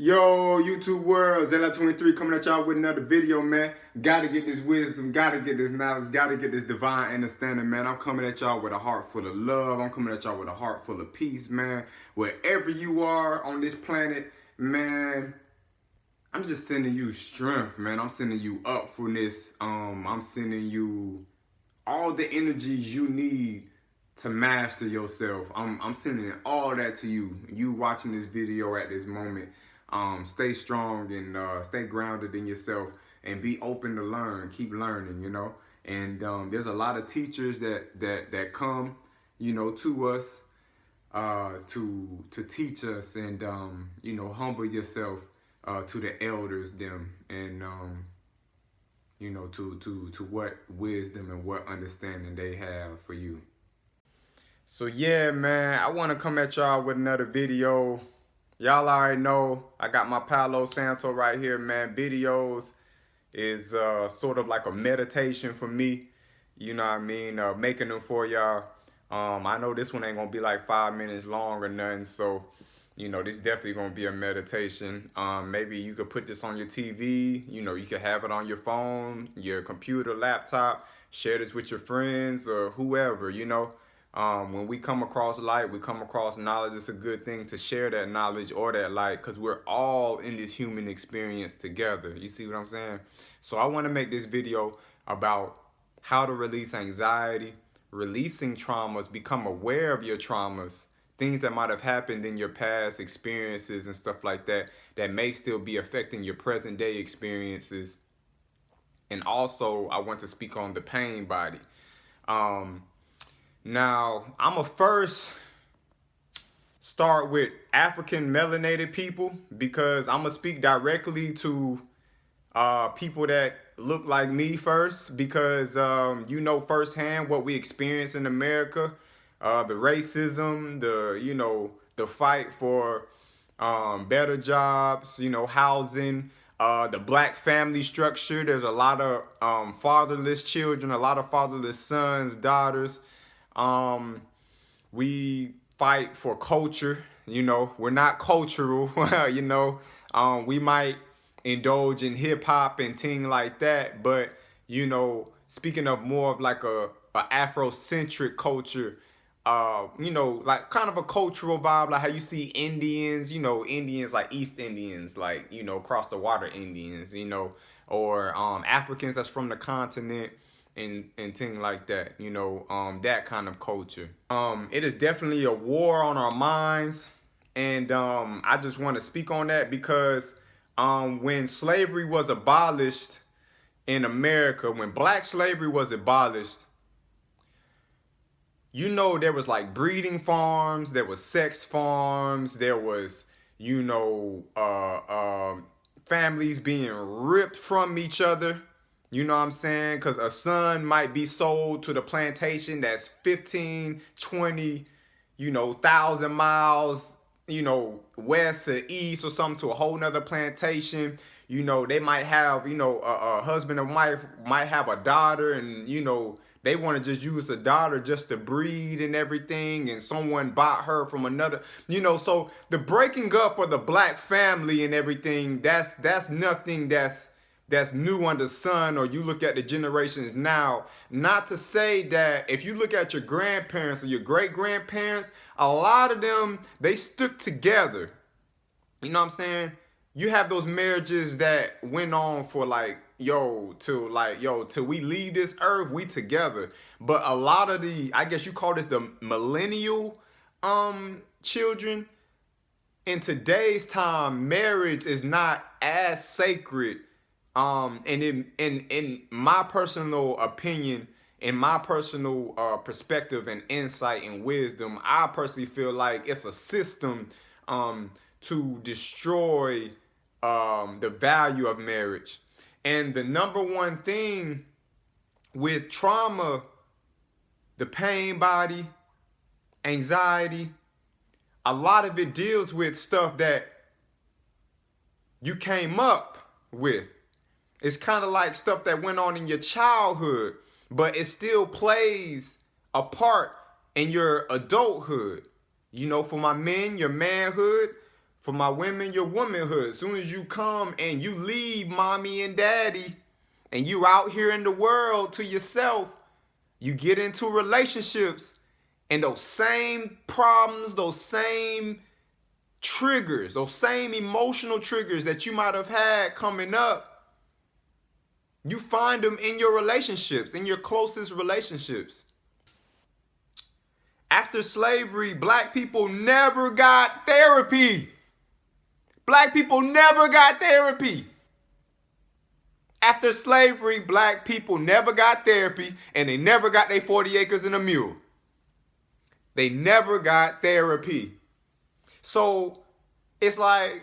Yo, YouTube world, Zella23 coming at y'all with another video, man. Gotta get this wisdom, gotta get this knowledge, gotta get this divine understanding, man. I'm coming at y'all with a heart full of love. I'm coming at y'all with a heart full of peace, man. Wherever you are on this planet, man, I'm just sending you strength, man. I'm sending you upfulness. I'm sending you all the energies you need to master yourself. I'm sending all that to you. You watching this video at this moment. Stay strong and stay grounded in yourself and be open to learn. Keep learning, you know. And there's a lot of teachers that come, you know, to us to teach us and you know, humble yourself to the elders them and you know, to what wisdom and what understanding they have for you. So yeah, man, I want to come at y'all with another video. Y'all already know I got my Palo Santo right here, man. Videos is sort of like a meditation for me. You know what I mean? Making them for y'all. I know this one ain't gonna be like 5 minutes long or nothing, so you know, this definitely gonna be a meditation. Maybe you could put this on your TV, you know, you could have it on your phone, your computer, laptop, share this with your friends or whoever, you know. When we come across light, we come across knowledge, it's a good thing to share that knowledge or that light because we're all in this human experience together. You see what I'm saying? So I want to make this video about how to release anxiety, releasing traumas, become aware of your traumas, things that might have happened in your past experiences and stuff like that that may still be affecting your present day experiences. And also, I want to speak on the pain body. Now, I'm going to first start with African melanated people because I'm going to speak directly to people that look like me first because you know firsthand what we experience in America, the racism, you know, the fight for better jobs, you know, housing, the black family structure. There's a lot of fatherless children, a lot of fatherless sons, daughters. We fight for culture, you know, we're not cultural, you know, we might indulge in hip hop and things like that, but you know, speaking of more of like a Afrocentric culture, you know, like kind of a cultural vibe, like how you see Indians, you know, Indians like East Indians, like, you know, across the water Indians, you know, or Africans that's from the continent and things like that, you know, that kind of culture. It is definitely a war on our minds, and I just want to speak on that because when slavery was abolished in America, when black slavery was abolished, you know, there was like breeding farms, there was sex farms, there was, you know, families being ripped from each other. You know what I'm saying? Because a son might be sold to the plantation that's 15, 20, you know, 1,000 miles, you know, west or east or something to a whole nother plantation. You know, they might have, you know, a husband and wife might have a daughter and, you know, they want to just use the daughter just to breed and everything. And someone bought her from another, you know, so the breaking up of the black family and everything, that's nothing that's new under the sun. Or you look at the generations now, not to say that if you look at your grandparents or your great grandparents, a lot of them, they stuck together. You know what I'm saying? You have those marriages that went on for like, till we leave this earth, we together. But a lot of the, I guess you call this the millennial children, in today's time, marriage is not as sacred. And in my personal opinion, in my personal perspective and insight and wisdom, I personally feel like it's a system to destroy the value of marriage. And the number one thing with trauma, the pain body, anxiety, a lot of it deals with stuff that you came up with. It's kind of like stuff that went on in your childhood, but it still plays a part in your adulthood. You know, for my men, your manhood. For my women, your womanhood. As soon as you come and you leave mommy and daddy and you out here in the world to yourself, you get into relationships and those same problems, those same triggers, those same emotional triggers that you might have had coming up, you find them in your relationships, in your closest relationships. After slavery, black people never got therapy. Black people never got therapy. After slavery, black people never got therapy, and they never got their 40 acres and a mule. They never got therapy. So it's like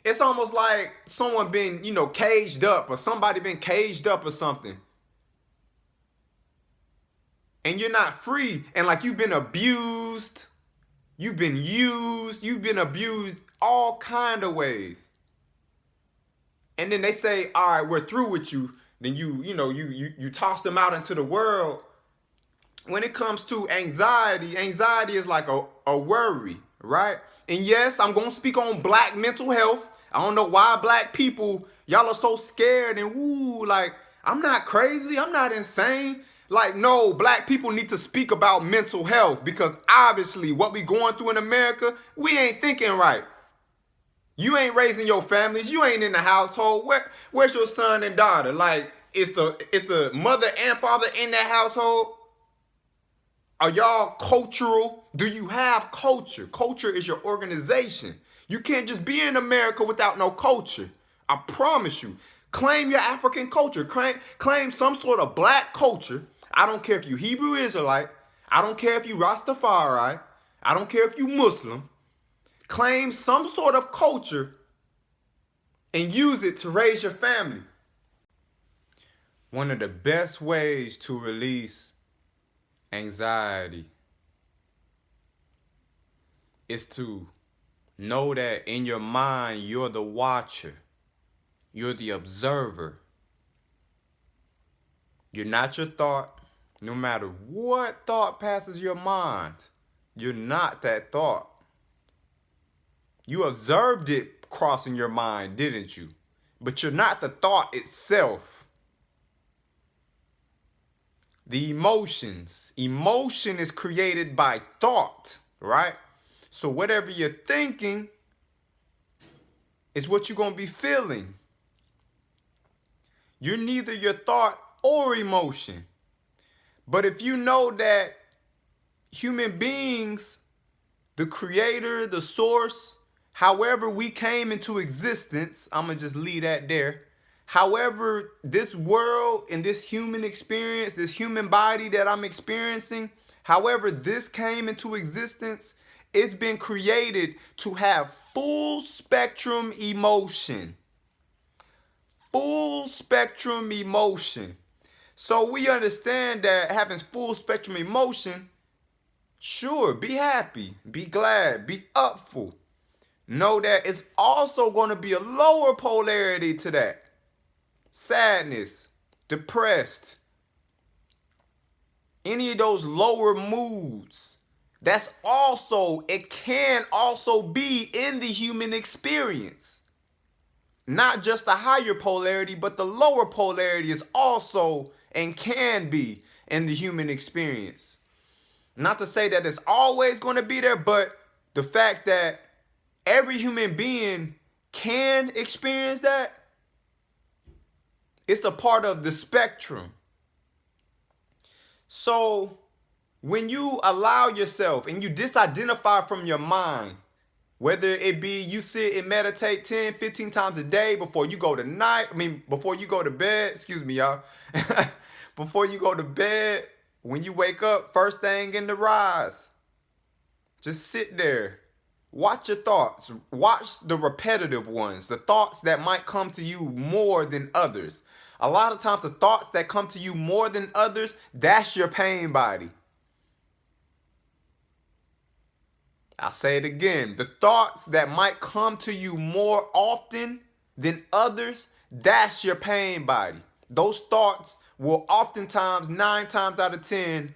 it's almost like someone been, caged up, or somebody been caged up or something. And you're not free, and like you've been abused, you've been used, you've been abused all kind of ways. And then they say, all right, we're through with you. Then you toss them out into the world. When it comes to anxiety is like a worry, right? And yes, I'm going to speak on black mental health. I don't know why black people, y'all are so scared and like, I'm not crazy. I'm not insane. Like, no, black people need to speak about mental health, because obviously what we going through in America, we ain't thinking right. You ain't raising your families. You ain't in the household. Where's your son and daughter? Like, is the mother and father in that household? Are y'all cultural? Do you have culture? Culture is your organization. You can't just be in America without no culture. I promise you. Claim your African culture. Claim some sort of black culture. I don't care if you Hebrew Israelite. I don't care if you Rastafari. I don't care if you Muslim. Claim some sort of culture and use it to raise your family. One of the best ways to release anxiety is to know that in your mind, you're the watcher. You're the observer. You're not your thought. No matter what thought passes your mind, you're not that thought. You observed it crossing your mind, didn't you? But you're not the thought itself. The emotions. Emotion is created by thought, right? So whatever you're thinking is what you're going to be feeling. You're neither your thought or emotion. But if you know that human beings, the creator, the source, however we came into existence, I'm going to just leave that there. However, this world and this human experience, this human body that I'm experiencing, however this came into existence, it's been created to have full spectrum emotion. Full spectrum emotion. So we understand that having full spectrum emotion, sure, be happy, be glad, be upful. Know that it's also going to be a lower polarity to that. Sadness, depressed, any of those lower moods, it can also be in the human experience. Not just the higher polarity, but the lower polarity is also and can be in the human experience. Not to say that it's always going to be there, but the fact that every human being can experience that, it's a part of the spectrum. So when you allow yourself and you disidentify from your mind, whether it be you sit and meditate 10, 15 times a day before you go to bed, excuse me, y'all. Before you go to bed, when you wake up, first thing in the rise, just sit there. Watch your thoughts. Watch the repetitive ones, the thoughts that might come to you more than others. A lot of times the thoughts that come to you more than others, that's your pain body. I'll say it again. The thoughts that might come to you more often than others, that's your pain body. Those thoughts will oftentimes, 9 times out of 10,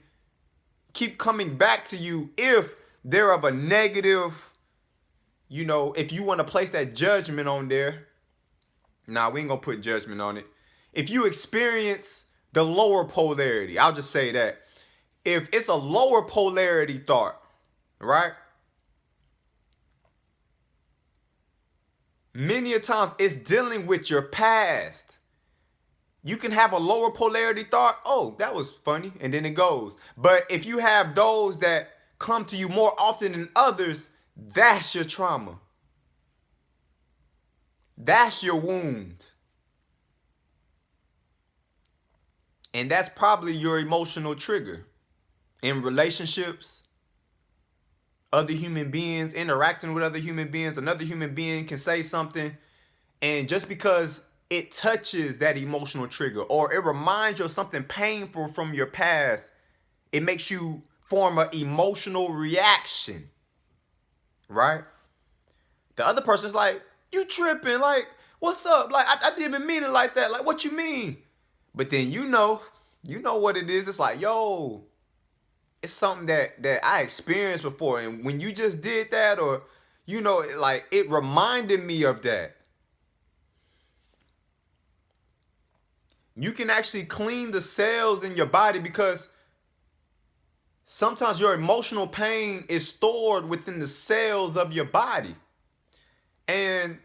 keep coming back to you if they're of a negative, you know, if you want to place that judgment on there, nah, we ain't gonna put judgment on it. If you experience the lower polarity, I'll just say that. If it's a lower polarity thought, right? Many a times it's dealing with your past. You can have a lower polarity thought. Oh, that was funny. And then it goes. But if you have those that come to you more often than others, that's your trauma. That's your wound. And that's probably your emotional trigger in relationships, other human beings, interacting with other human beings. Another human being can say something, and just because it touches that emotional trigger or it reminds you of something painful from your past, it makes you form an emotional reaction, right? The other person's like, you tripping, like, what's up? Like, I didn't even mean it like that. Like, what you mean? But then you know what it is. It's like, yo, it's something that I experienced before. And when you just did that, or, you know, like, it reminded me of that. You can actually clean the cells in your body, because sometimes your emotional pain is stored within the cells of your body. And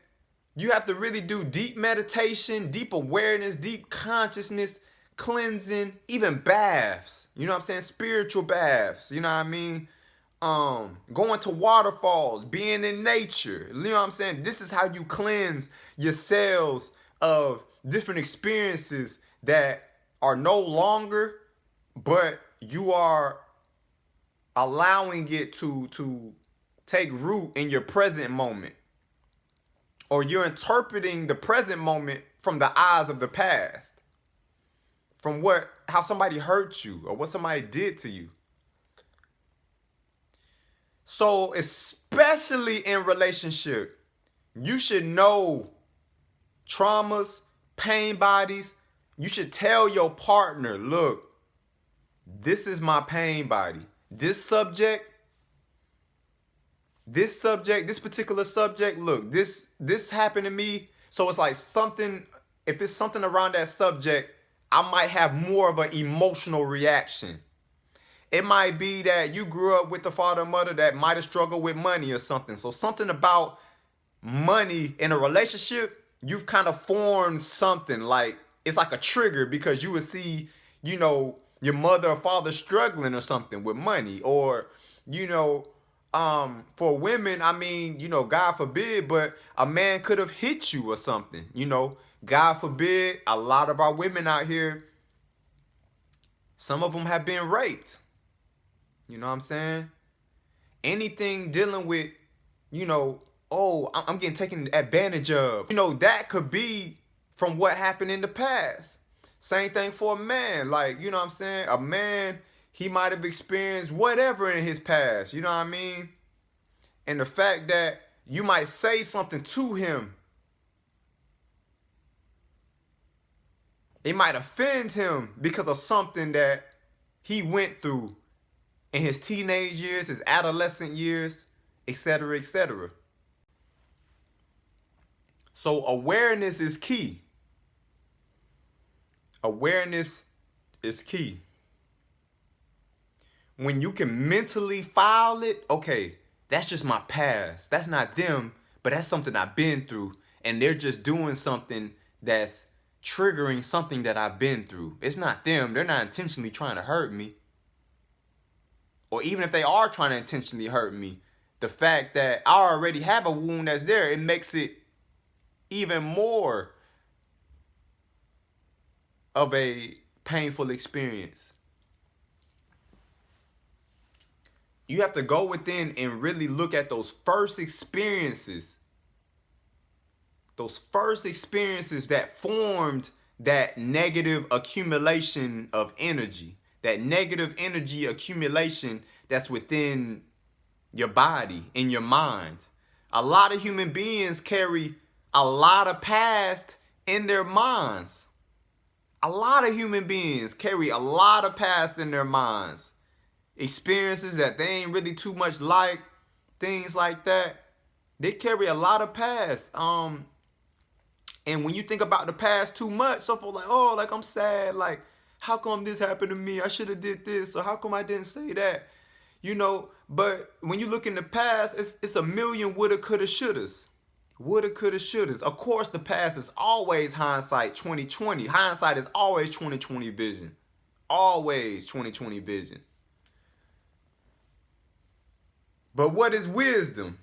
you have to really do deep meditation, deep awareness, deep consciousness, cleansing, even baths. You know what I'm saying? Spiritual baths. You know what I mean? Going to waterfalls, being in nature. You know what I'm saying? This is how you cleanse your cells of different experiences that are no longer, but you are allowing it to take root in your present moment. Or you're interpreting the present moment from the eyes of the past, from how somebody hurt you or what somebody did to you. So especially in relationship, you should know traumas, pain bodies. You should tell your partner, look, this is my pain body. This particular subject, look, this happened to me. So it's like something, if it's something around that subject, I might have more of an emotional reaction. It might be that you grew up with a father and mother that might have struggled with money or something. So something about money in a relationship, you've kind of formed something like, it's like a trigger, because you would see, you know, your mother or father struggling or something with money. Or, you know, for women, I mean, you know, God forbid, but a man could have hit you or something, you know, God forbid. A lot of our women out here, some of them have been raped. You know what I'm saying? Anything dealing with, you know, oh, I'm getting taken advantage of. You know, that could be from what happened in the past. Same thing for a man. Like, you know what I'm saying? A man, he might have experienced whatever in his past. You know what I mean? And the fact that you might say something to him, it might offend him because of something that he went through in his teenage years, his adolescent years, etc., etc. So awareness is key. Awareness is key. When you can mentally file it, okay, that's just my past. That's not them, but that's something I've been through. And they're just doing something that's triggering something that I've been through. It's not them. They're not intentionally trying to hurt me. Or even if they are trying to intentionally hurt me, the fact that I already have a wound that's there, it makes it even more of a painful experience. You have to go within and really look at those first experiences. Those first experiences that formed that negative accumulation of energy. That negative energy accumulation that's within your body, in your mind. A lot of human beings carry a lot of past in their minds. A lot of human beings carry a lot of past in their minds. experiences that they ain't really too much like, things like that. They carry a lot of past. And when you think about the past too much, some folks like, oh, like I'm sad, like how come this happened to me? I should have did this, or how come I didn't say that? You know, but when you look in the past, it's a million woulda, coulda, shouldas. Woulda, coulda, shouldas. Of course, the past is always hindsight 2020. Hindsight is always 2020 vision. Always 2020 vision. But what is wisdom?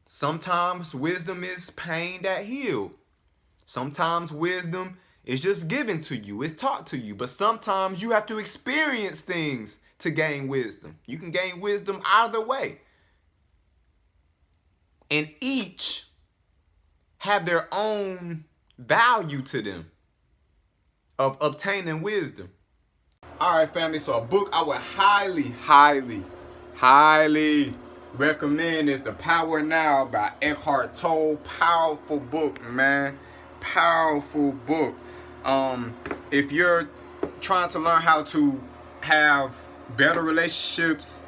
Sometimes wisdom is pain that healed. Sometimes wisdom is just given to you. It's taught to you. But sometimes you have to experience things to gain wisdom. You can gain wisdom either way. And each have their own value to them of obtaining wisdom. All right, family. So a book I would highly recommend is The Power Now by Eckhart Tolle. Powerful book, man. Powerful book. If you're trying to learn how to have better relationships,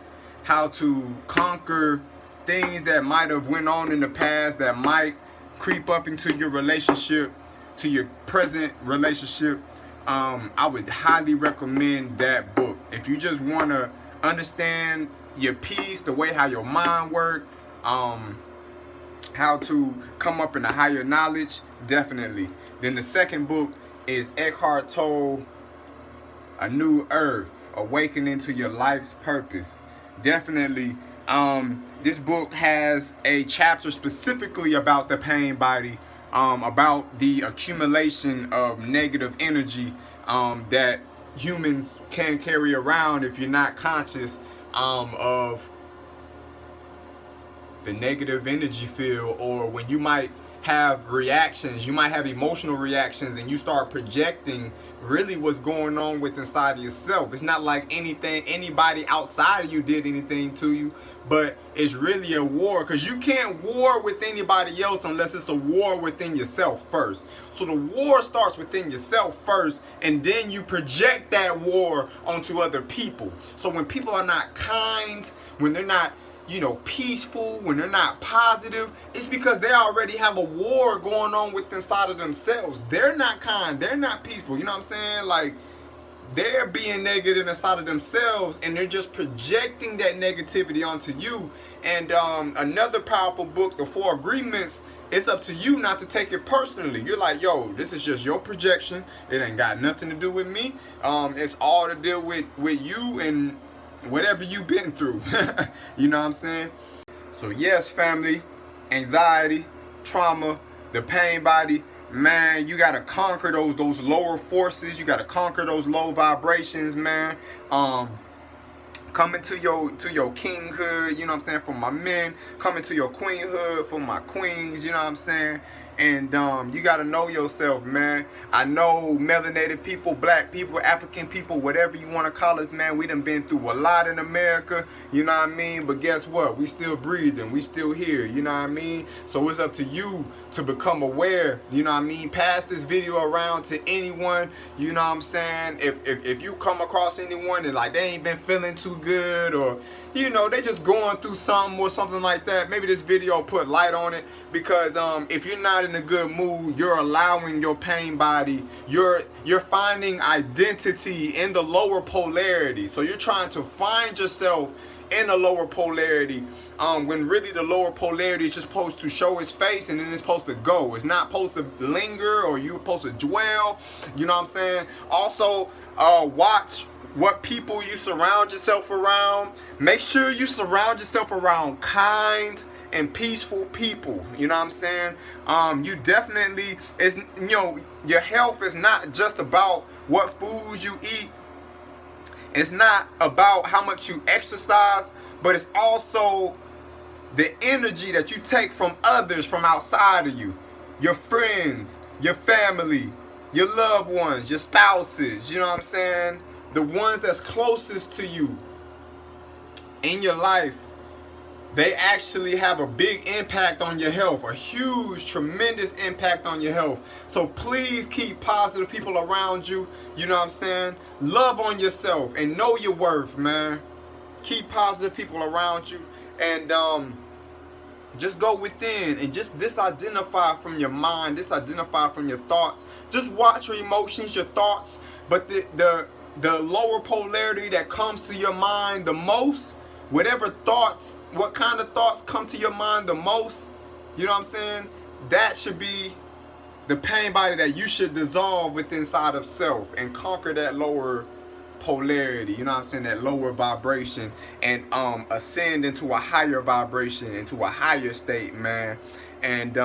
how to conquer things that might have went on in the past that might creep up into your relationship, to your present relationship, I would highly recommend that book. If you just want to understand your peace, the way how your mind works, how to come up in a higher knowledge, definitely. Then the second book is Eckhart Tolle, A New Earth, Awakening to Your Life's Purpose. Definitely. This book has a chapter specifically about the pain body, about the accumulation of negative energy that humans can carry around if you're not conscious of the negative energy field, or when you might have reactions, you might have emotional reactions, and you start projecting really what's going on with inside of yourself. It's not like anybody outside of you did anything to you, but it's really a war, because you can't war with anybody else unless it's a war within yourself first. So the war starts within yourself first, and then you project that war onto other people. So when people are not kind, when they're not, you know, peaceful, when they're not positive, it's because they already have a war going on with inside of themselves. They're not kind, they're not peaceful, you know what I'm saying? Like, they're being negative inside of themselves, and they're just projecting that negativity onto you. And another powerful book, The Four Agreements, it's up to you not to take it personally. You're like, yo, this is just your projection. It ain't got nothing to do with me. It's all to deal with you and whatever you've been through. You know what I'm saying? So yes, family, anxiety, trauma, the pain body, man, you gotta conquer those lower forces. You gotta conquer those low vibrations, man. Coming to your kinghood, you know what I'm saying, for my men. Coming to your queenhood for my queens, you know what I'm saying. And you gotta know yourself, man. I know melanated people, black people, African people, whatever you want to call us, man. We done been through a lot in America, you know what I mean? But guess what? We still breathing. We still here, you know what I mean? So it's up to you to become aware, you know what I mean? Pass this video around to anyone, you know what I'm saying? If you come across anyone and like they ain't been feeling too good, or you know, they just going through something or something like that, maybe this video put light on it. Because if you're not in a good mood, you're allowing your pain body, you're finding identity in the lower polarity. So you're trying to find yourself in a lower polarity, when really the lower polarity is just supposed to show its face, and then it's supposed to go. It's not supposed to linger, or you're supposed to dwell, you know what I'm saying? Also, watch what people you surround yourself around. Make sure you surround yourself around kind and peaceful people, you know what I'm saying? You definitely, it's, you know, your health is not just about what foods you eat. It's not about how much you exercise, but it's also the energy that you take from others from outside of you. Your friends, your family, your loved ones, your spouses, you know what I'm saying? The ones that's closest to you in your life, they actually have a big impact on your health, a huge, tremendous impact on your health. So please keep positive people around you, you know what I'm saying? Love on yourself and know your worth, man. Keep positive people around you, and just go within and just disidentify from your mind, disidentify from your thoughts. Just watch your emotions, your thoughts, but the lower polarity that comes to your mind the most, whatever thoughts, what kind of thoughts come to your mind the most, you know what I'm saying? That should be the pain body that you should dissolve within inside of self and conquer that lower polarity, you know what I'm saying, that lower vibration, and ascend into a higher vibration, into a higher state, man. And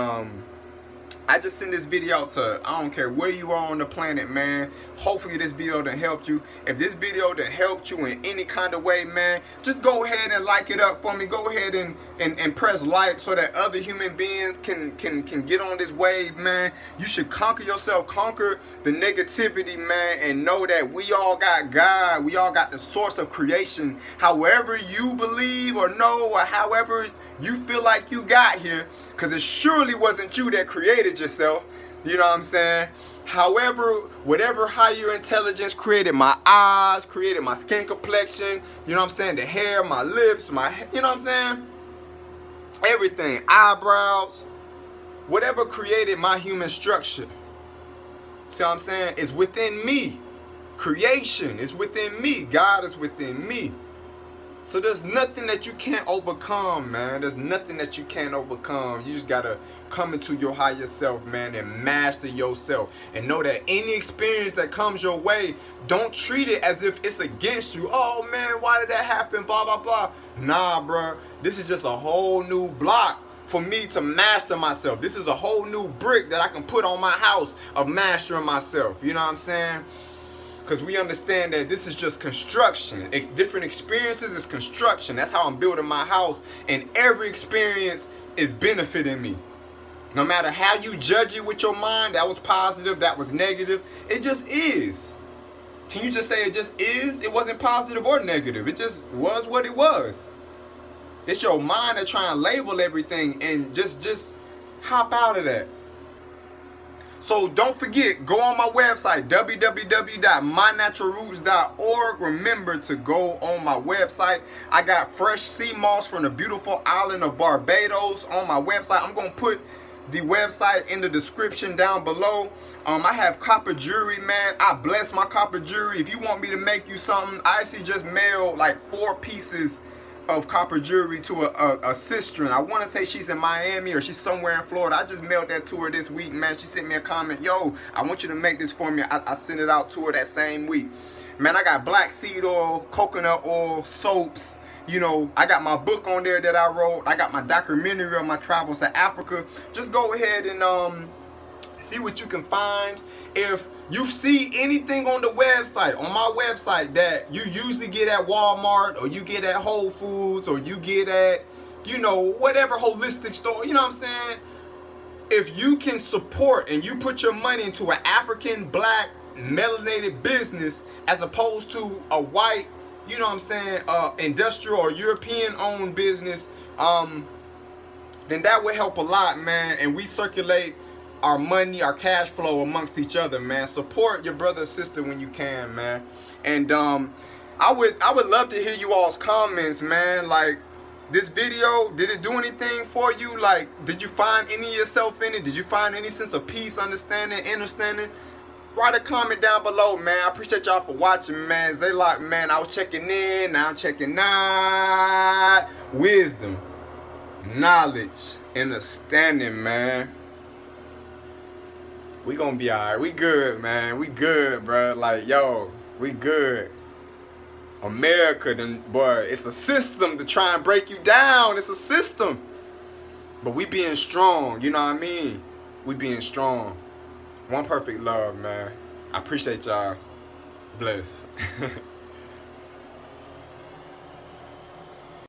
I just send this video out to, I don't care where you are on the planet, man. Hopefully this video done helped you. If this video done helped you in any kind of way, man, just go ahead and like it up for me. Go ahead and press like so that other human beings can get on this wave, man. You should conquer yourself, conquer the negativity, man, and know that we all got God. We all got the source of creation. However you believe or know, or however you feel like you got here, because it surely wasn't you that created yourself, you know what I'm saying? However, whatever higher intelligence created my eyes, created my skin complexion, you know what I'm saying, the hair, my lips, you know what I'm saying, everything, eyebrows, whatever created my human structure, see what I'm saying, is within me. Creation is within me. God is within me. So there's nothing that you can't overcome, man. There's nothing that you can't overcome. You just gotta come into your higher self, man, and master yourself. And know that any experience that comes your way, don't treat it as if it's against you. Oh, man, why did that happen? Blah, blah, blah. Nah, bro. This is just a whole new block for me to master myself. This is a whole new brick that I can put on my house of mastering myself. You know what I'm saying? Because we understand that this is just construction. Different experiences is construction. That's how I'm building my house. And every experience is benefiting me. No matter how you judge it with your mind, that was positive, that was negative. It just is. Can you just say it just is? It wasn't positive or negative. It just was what it was. It's your mind that try and label everything, and just hop out of that. So don't forget, go on my website, www.mynaturalroots.org. Remember to go on my website. I got fresh sea moss from the beautiful island of Barbados on my website. I'm going to put the website in the description down below. I have copper jewelry, man. I bless my copper jewelry. If you want me to make you something, I actually just mailed like 4 pieces of copper jewelry to a sister. I want to say she's in Miami or she's somewhere in Florida. I just mailed that to her this week, man. She sent me a comment, yo, I want you to make this for me. I sent it out to her that same week. Man, I got black seed oil, coconut oil, soaps. You know, I got my book on there that I wrote. I got my documentary on my travels to Africa. Just go ahead and see what you can find. If you see anything on the website, on my website, that you usually get at Walmart, or you get at Whole Foods, or you get at, you know, whatever holistic store, you know what I'm saying? If you can support and you put your money into an African, black, melanated business as opposed to a white, you know what I'm saying, industrial or European owned business, then that would help a lot, man. And we circulate our money, our cash flow amongst each other, man. Support your brother or sister when you can, man. And I would love to hear you all's comments, man. Like, this video, did it do anything for you? Like, did you find any of yourself in it? Did you find any sense of peace, understanding, understanding? Write a comment down below, man. I appreciate y'all for watching, man. Zaylock, man, I was checking in, now I'm checking out. Wisdom, knowledge, understanding, man. We gonna be alright. We good, man. We good, bro. Like, yo, we good. America, then, boy, it's a system to try and break you down. It's a system. But we being strong, you know what I mean? We being strong. One perfect love, man. I appreciate y'all. Bless.